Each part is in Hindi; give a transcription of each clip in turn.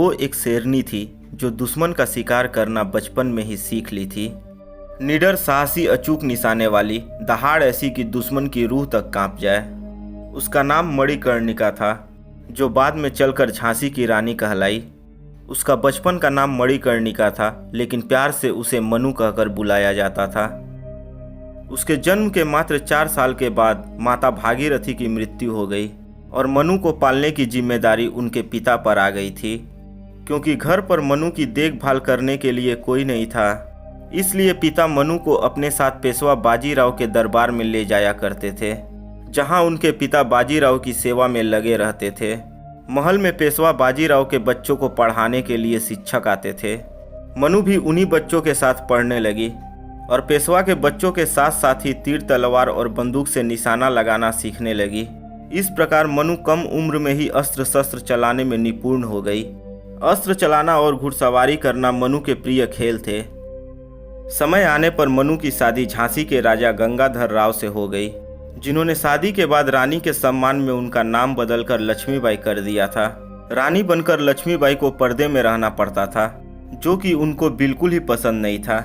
वो एक शेरनी थी जो दुश्मन का शिकार करना बचपन में ही सीख ली थी। निडर, साहसी, अचूक निशाने वाली, दहाड़ ऐसी कि दुश्मन की रूह तक कांप जाए। उसका नाम मणिकर्णिका था, जो बाद में चलकर झांसी की रानी कहलाई। उसका बचपन का नाम मणिकर्णिका था, लेकिन प्यार से उसे मनु कहकर बुलाया जाता था। उसके जन्म के मात्र 4 साल के बाद माता भागीरथी की मृत्यु हो गई और मनु को पालने की जिम्मेदारी उनके पिता पर आ गई थी। क्योंकि घर पर मनु की देखभाल करने के लिए कोई नहीं था, इसलिए पिता मनु को अपने साथ पेशवा बाजीराव के दरबार में ले जाया करते थे, जहां उनके पिता बाजीराव की सेवा में लगे रहते थे। महल में पेशवा बाजीराव के बच्चों को पढ़ाने के लिए शिक्षक आते थे। मनु भी उन्हीं बच्चों के साथ पढ़ने लगी और पेशवा के बच्चों के साथ साथ ही तीर, तलवार और बंदूक से निशाना लगाना सीखने लगी। इस प्रकार मनु कम उम्र में ही अस्त्र शस्त्र चलाने में निपुण हो गई। अस्त्र चलाना और घुड़सवारी करना मनु के प्रिय खेल थे। समय आने पर मनु की शादी झांसी के राजा गंगाधर राव से हो गई, जिन्होंने शादी के बाद रानी के सम्मान में उनका नाम बदलकर लक्ष्मीबाई कर दिया था। रानी बनकर लक्ष्मीबाई को पर्दे में रहना पड़ता था, जो कि उनको बिल्कुल ही पसंद नहीं था।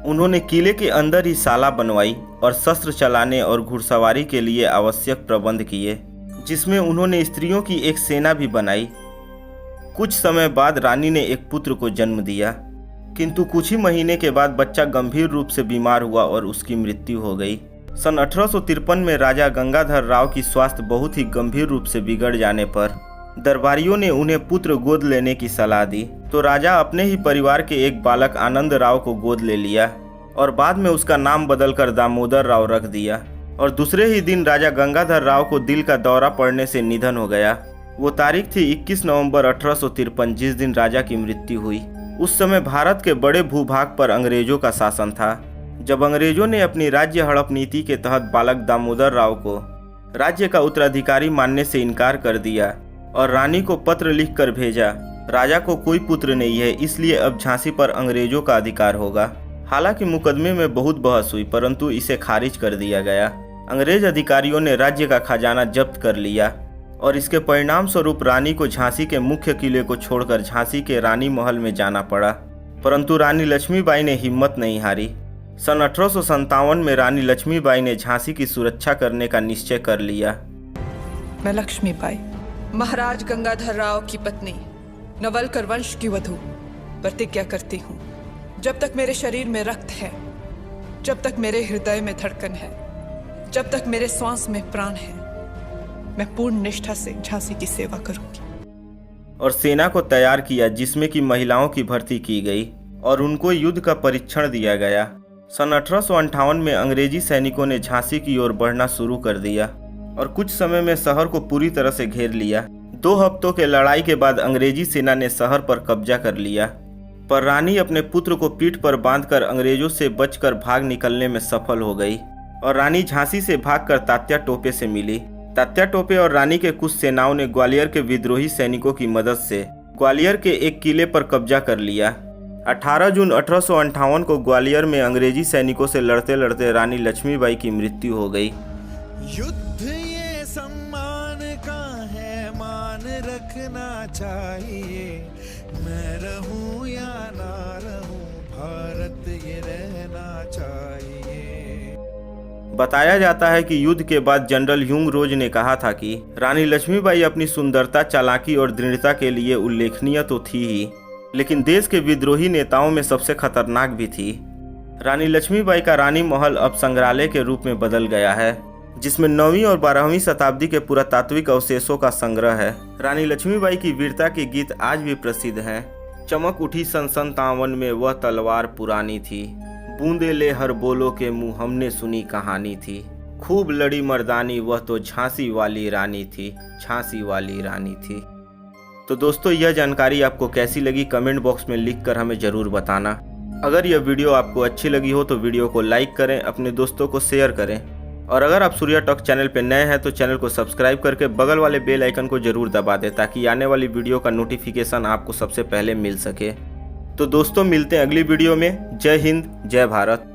उन्होंने किले के अंदर ही साला बनवाई और शस्त्र चलाने और घुड़सवारी के लिए आवश्यक प्रबंध किए, जिसमें उन्होंने स्त्रियों की एक सेना भी बनाई। कुछ समय बाद रानी ने एक पुत्र को जन्म दिया, किंतु कुछ ही महीने के बाद बच्चा गंभीर रूप से बीमार हुआ और उसकी मृत्यु हो गई। सन 1853 में राजा गंगाधर राव की स्वास्थ्य बहुत ही गंभीर रूप से बिगड़ जाने पर दरबारियों ने उन्हें पुत्र गोद लेने की सलाह दी, तो राजा अपने ही परिवार के एक बालक आनंद राव को गोद ले लिया और बाद में उसका नाम बदलकर दामोदर राव रख दिया। और दूसरे ही दिन राजा गंगाधर राव को दिल का दौरा पड़ने से निधन हो गया। वो तारीख थी 21 नवंबर 1853, जिस दिन राजा की मृत्यु हुई। उस समय भारत के बड़े भूभाग पर अंग्रेजों का शासन था। जब अंग्रेजों ने अपनी राज्य हड़प नीति के तहत बालक दामोदर राव को राज्य का उत्तराधिकारी मानने से इनकार कर दिया और रानी को पत्र लिखकर भेजा, राजा को कोई पुत्र नहीं है, इसलिए अब झांसी पर अंग्रेजों का अधिकार होगा। हालांकि मुकदमे में बहुत बहस हुई, परंतु इसे खारिज कर दिया गया। अंग्रेज अधिकारियों ने राज्य का खजाना जब्त कर लिया और इसके परिणाम स्वरूप रानी को झांसी के मुख्य किले को छोड़कर झांसी के रानी महल में जाना पड़ा। परंतु रानी लक्ष्मीबाई ने हिम्मत नहीं हारी। सन 1857 में रानी लक्ष्मीबाई ने झांसी की सुरक्षा करने का निश्चय कर लिया। मैं लक्ष्मीबाई, महाराज गंगाधर राव की पत्नी, नवलकर वंश की वधू, प्रतिज्ञा करती हूँ, जब तक मेरे शरीर में रक्त है, जब तक मेरे हृदय में धड़कन है, जब तक मेरे श्वास में प्राण है, मैं पूर्ण निष्ठा से झांसी की सेवा करूंगी। और सेना को तैयार किया, जिसमें कि महिलाओं की भर्ती की गई और उनको युद्ध का परीक्षण दिया गया। सन 1858 में अंग्रेजी सैनिकों ने झांसी की ओर बढ़ना शुरू कर दिया और कुछ समय में शहर को पूरी तरह से घेर लिया। 2 हफ्तों के लड़ाई के बाद अंग्रेजी सेना ने शहर पर कब्जा कर लिया, पर रानी अपने पुत्र को पीठ पर बांधकर अंग्रेजों से बचकर भाग निकलने में सफल हो गई और रानी झांसी से भागकर तात्या टोपे से मिली। तात्या टोपे और रानी के कुछ सेनाओं ने ग्वालियर के विद्रोही सैनिकों की मदद से ग्वालियर के एक किले पर कब्जा कर लिया। 18 जून 1858 को ग्वालियर में अंग्रेजी सैनिकों से लड़ते लड़ते रानी लक्ष्मीबाई की मृत्यु हो गई। युद्ध ये सम्मान का है, मान रखना चाहिए, मैं रहूं या ना रहूं, भारत ये रहना चाहिए। बताया जाता है कि युद्ध के बाद जनरल ह्यूंग रोज ने कहा था कि रानी लक्ष्मीबाई अपनी सुंदरता, चालाकी और दृढ़ता के लिए उल्लेखनीय तो थी ही, लेकिन देश के विद्रोही नेताओं में सबसे खतरनाक भी थी। रानी लक्ष्मीबाई का रानी महल अब संग्रहालय के रूप में बदल गया है, जिसमें 9वीं और 12वीं शताब्दी के पुरातात्विक अवशेषों का संग्रह है। रानी लक्ष्मीबाई की वीरता के गीत आज भी प्रसिद्ध हैं। चमक उठी सन 57 में वह तलवार पुरानी थी, बूंदे ले हर बोलो के मुंह हमने सुनी कहानी थी, खूब लड़ी मर्दानी वह तो झांसी वाली रानी थी, झांसी वाली रानी थी। तो दोस्तों, यह जानकारी आपको कैसी लगी कमेंट बॉक्स में लिखकर हमें ज़रूर बताना। अगर यह वीडियो आपको अच्छी लगी हो तो वीडियो को लाइक करें, अपने दोस्तों को शेयर करें और अगर आप सूर्या टॉक चैनल पर नए हैं तो चैनल को सब्सक्राइब करके बगल वाले बेल आइकन को जरूर दबा दें, ताकि आने वाली वीडियो का नोटिफिकेशन आपको सबसे पहले मिल सके। तो दोस्तों, मिलते हैं अगली वीडियो में। जय हिंद, जय भारत।